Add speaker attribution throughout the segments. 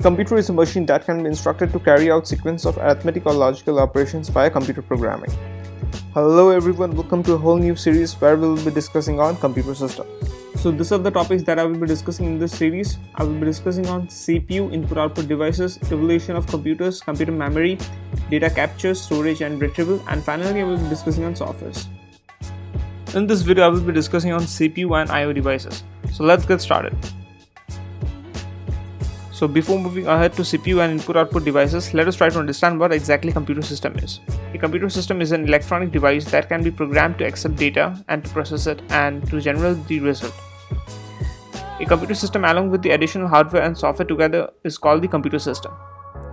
Speaker 1: computer is a machine that can be instructed to carry out sequence of arithmetic or logical operations via computer programming. Hello everyone, welcome to a whole new series where we will be discussing on computer system. So these are the topics that I will be discussing in this series. I will be discussing on CPU, input-output devices, evolution of computers, computer memory, data capture, storage and retrieval, and finally I will be discussing on softwares. In this video I will be discussing on CPU and I/O devices. So let's get started. So before moving ahead to CPU and input-output devices, let us try to understand what exactly a computer system is. A computer system is an electronic device that can be programmed to accept data and to process it and to generate the result. A computer system along with the additional hardware and software together is called the computer system.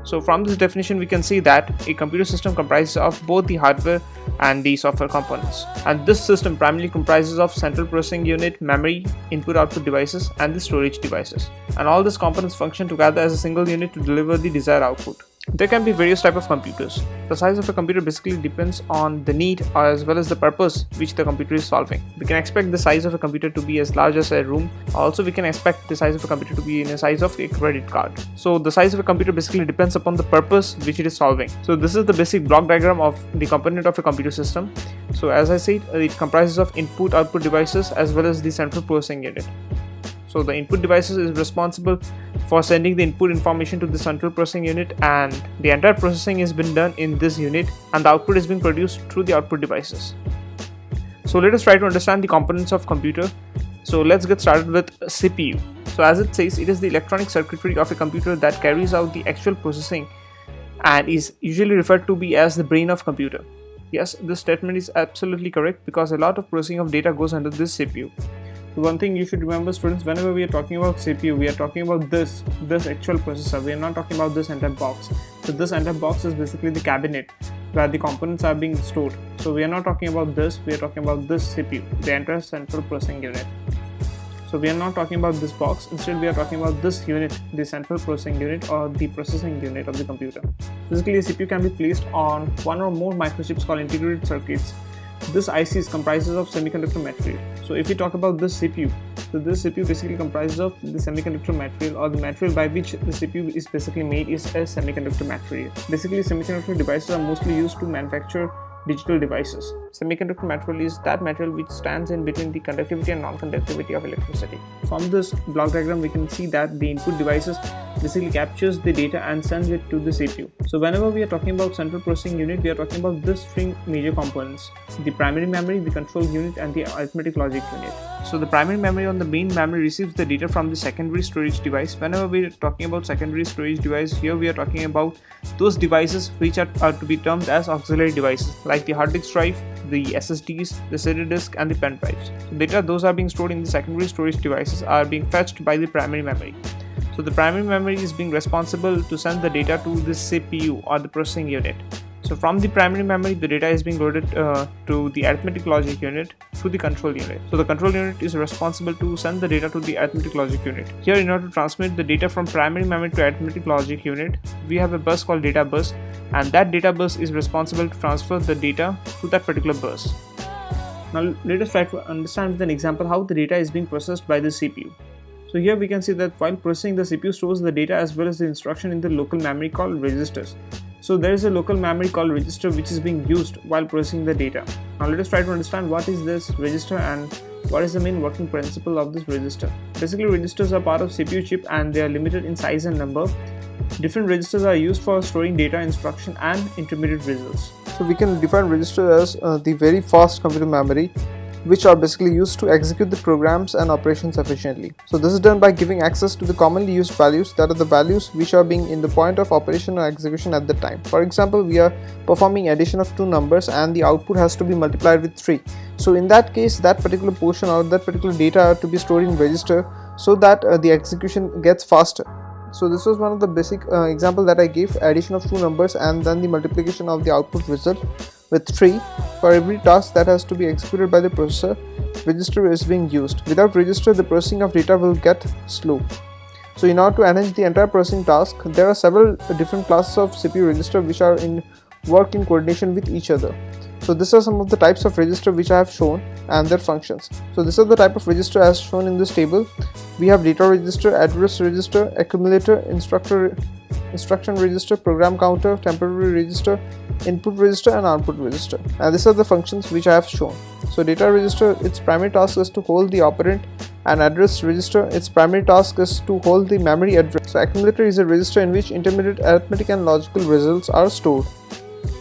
Speaker 1: So from this definition we can see that a computer system comprises of both the hardware and the software components, and this system primarily comprises of central processing unit, memory, input-output devices and the storage devices, and all these components function together as a single unit to deliver the desired output. There can be various types of computers. The size of a computer basically depends on the need as well as the purpose which the computer is solving. We can expect the size of a computer to be as large as a room. Also, we can expect the size of a computer to be in the size of a credit card. So the size of a computer basically depends upon the purpose which it is solving. So this is the basic block diagram of the component of a computer system. So as I said, it comprises of input-output devices as well as the central processing unit. So the input devices is responsible for sending the input information to the central processing unit, and the entire processing has been done in this unit, and the output is being produced through the output devices. So let us try to understand the components of computer. So let's get started with CPU. So as it says, it is the electronic circuitry of a computer that carries out the actual processing and is usually referred to be as the brain of computer. Yes, this statement is absolutely correct because a lot of processing of data goes under this CPU. So one thing you should remember, students, whenever we are talking about CPU, we are talking about this actual processor. We are not talking about this entire box. So this entire box is basically the cabinet where the components are being stored. So we are not talking about this, we are talking about this CPU, the entire central processing unit. So we are not talking about this box, instead we are talking about this unit, the central processing unit or the processing unit of the computer. Basically a CPU can be placed on one or more microchips called integrated circuits. This IC comprises of semiconductor material. So if we talk about this CPU, so this CPU basically comprises of the semiconductor material, or the material by which the CPU is basically made is a semiconductor material. Basically semiconductor devices are mostly used to manufacture digital devices. Semiconductor material is that material which stands in between the conductivity and non-conductivity of electricity. From this block diagram we can see that the input devices basically captures the data and sends it to the CPU. So whenever we are talking about central processing unit, we are talking about these three major components: the primary memory, the control unit and the arithmetic logic unit. So the primary memory on the main memory receives the data from the secondary storage device. Whenever we are talking about secondary storage device, here we are talking about those devices which are to be termed as auxiliary devices, like the hard disk drive, the SSDs, the CD disk and the pen drives. So data those are being stored in the secondary storage devices are being fetched by the primary memory. So the primary memory is being responsible to send the data to the CPU or the processing unit. So from the primary memory, the data is being loaded to the arithmetic logic unit through the control unit. So the control unit is responsible to send the data to the arithmetic logic unit. Here, in order to transmit the data from primary memory to arithmetic logic unit, we have a bus called data bus, and that data bus is responsible to transfer the data to that particular bus. Now let us try to understand with an example how the data is being processed by the CPU. So here we can see that while processing, the CPU stores the data as well as the instruction in the local memory called registers. So there is a local memory called register which is being used while processing the data. Now let us try to understand what is this register and what is the main working principle of this register. Basically registers are part of CPU chip and they are limited in size and number. Different registers are used for storing data, instruction and intermediate results. So we can define register as the very fast computer memory, which are basically used to execute the programs and operations efficiently. So this is done by giving access to the commonly used values, that are the values which are being in the point of operation or execution at the time. For example, we are performing addition of two numbers and the output has to be multiplied with 3. So in that case, that particular portion or that particular data are to be stored in register so that the execution gets faster. So this was one of the basic example that I gave: addition of two numbers and then the multiplication of the output result with 3. For every task that has to be executed by the processor, register is being used. Without register, the processing of data will get slow. So in order to manage the entire processing task, there are several different classes of CPU register which are in work in coordination with each other. So So these are some of the types of register which I have shown and their functions. So this is the type of register as shown in this table. We have data register, address register, accumulator, instruction register, program counter, temporary register, input register and output register. And these are the functions which I have shown. So data register, its primary task is to hold the operand, and address register, its primary task is to hold the memory address. So accumulator is a register in which intermediate arithmetic and logical results are stored.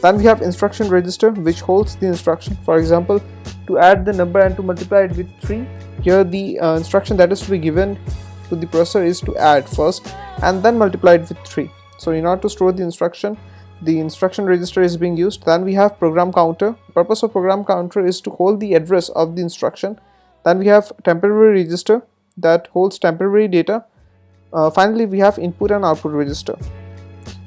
Speaker 1: Then we have instruction register, which holds the instruction, for example, to add the number and to multiply it with 3. Here the instruction that is to be given to the processor is to add first and then multiply it with 3. So in order to store the instruction register is being used. Then we have program counter. The purpose of program counter is to hold the address of the instruction. Then we have temporary register that holds temporary data. Finally, we have input and output register.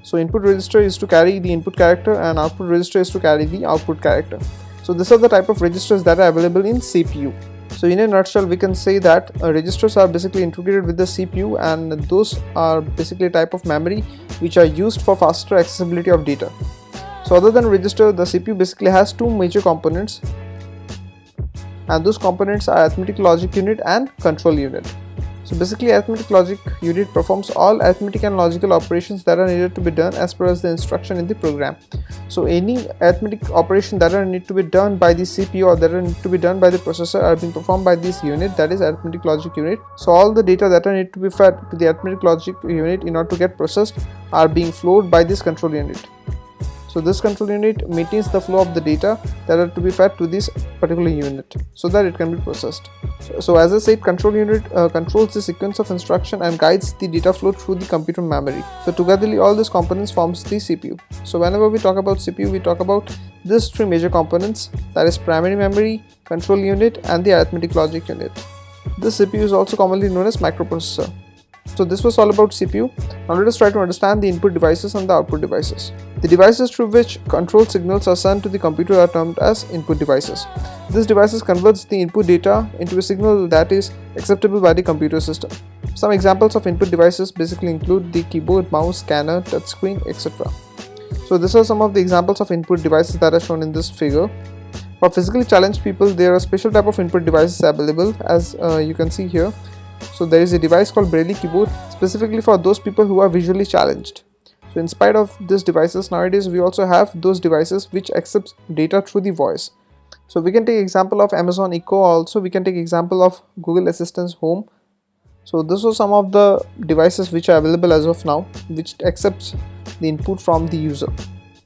Speaker 1: So input register is to carry the input character and output register is to carry the output character. So these are the type of registers that are available in CPU. So in a nutshell, we can say that registers are basically integrated with the CPU, and those are basically a type of memory which are used for faster accessibility of data. So other than register, the CPU basically has two major components, and those components are arithmetic logic unit and control unit. So basically, arithmetic logic unit performs all arithmetic and logical operations that are needed to be done as per as the instruction in the program. So any arithmetic operation that are need to be done by the CPU or that are need to be done by the processor are being performed by this unit, that is arithmetic logic unit. So all the data that are need to be fed to the arithmetic logic unit in order to get processed are being flowed by this control unit. So this control unit maintains the flow of the data that are to be fed to this particular unit so that it can be processed. So as I said, control unit controls the sequence of instruction and guides the data flow through the computer memory. So togetherly all these components forms the CPU. So whenever we talk about CPU, we talk about these three major components, that is primary memory, control unit and the arithmetic logic unit. This CPU is also commonly known as microprocessor. So this was all about CPU. Now let us try to understand the input devices and the output devices. The devices through which control signals are sent to the computer are termed as input devices. These devices converts the input data into a signal that is acceptable by the computer system. Some examples of input devices basically include the keyboard, mouse, scanner, touchscreen, etc. So these are some of the examples of input devices that are shown in this figure. For physically challenged people, there are special type of input devices available, as you can see here. So there is a device called Braille keyboard specifically for those people who are visually challenged. So in spite of these devices, nowadays we also have those devices which accepts data through the voice. So we can take example of Amazon Echo, also we can take example of Google Assistant Home. So this are some of the devices which are available as of now, which accepts the input from the user.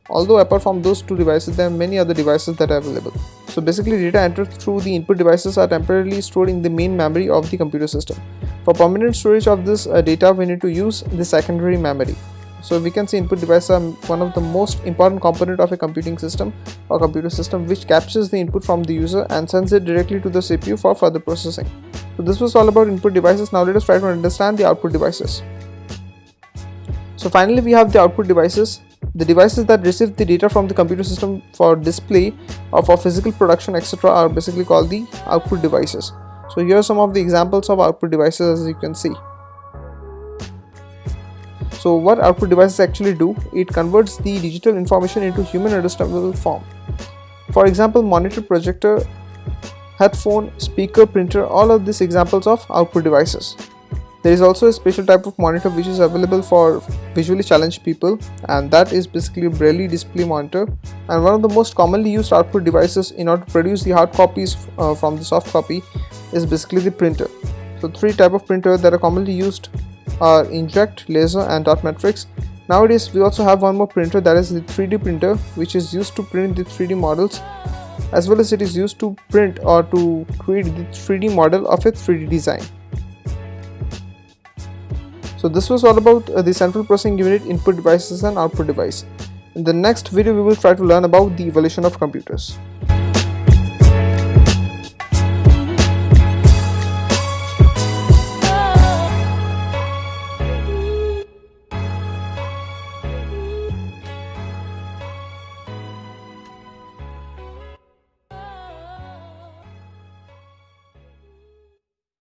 Speaker 1: Although apart from those two devices, there are many other devices that are available. So basically, data entered through the input devices are temporarily stored in the main memory of the computer system. For permanent storage of this data, we need to use the secondary memory. So we can see input devices are one of the most important component of a computing system or computer system, which captures the input from the user and sends it directly to the CPU for further processing. So this was all about input devices. Now let us try to understand the output devices. So finally, we have the output devices. The devices that receive the data from the computer system for display or for physical production, etc. are basically called the output devices. So here are some of the examples of output devices, as you can see. So what output devices actually do, it converts the digital information into human understandable form. For example, monitor, projector, headphone, speaker, printer, all of these examples of output devices. There is also a special type of monitor which is available for visually challenged people, and that is basically a Braille display monitor. And one of the most commonly used output devices in order to produce the hard copies from the soft copy is basically the printer. So three types of printer that are commonly used are inkjet, laser and dot matrix. Nowadays we also have one more printer, that is the 3D printer, which is used to print the 3D models, as well as it is used to print or to create the 3D model of a 3D design. So this was all about the central processing unit, input devices and output device. In the next video we will try to learn about the evolution of computers.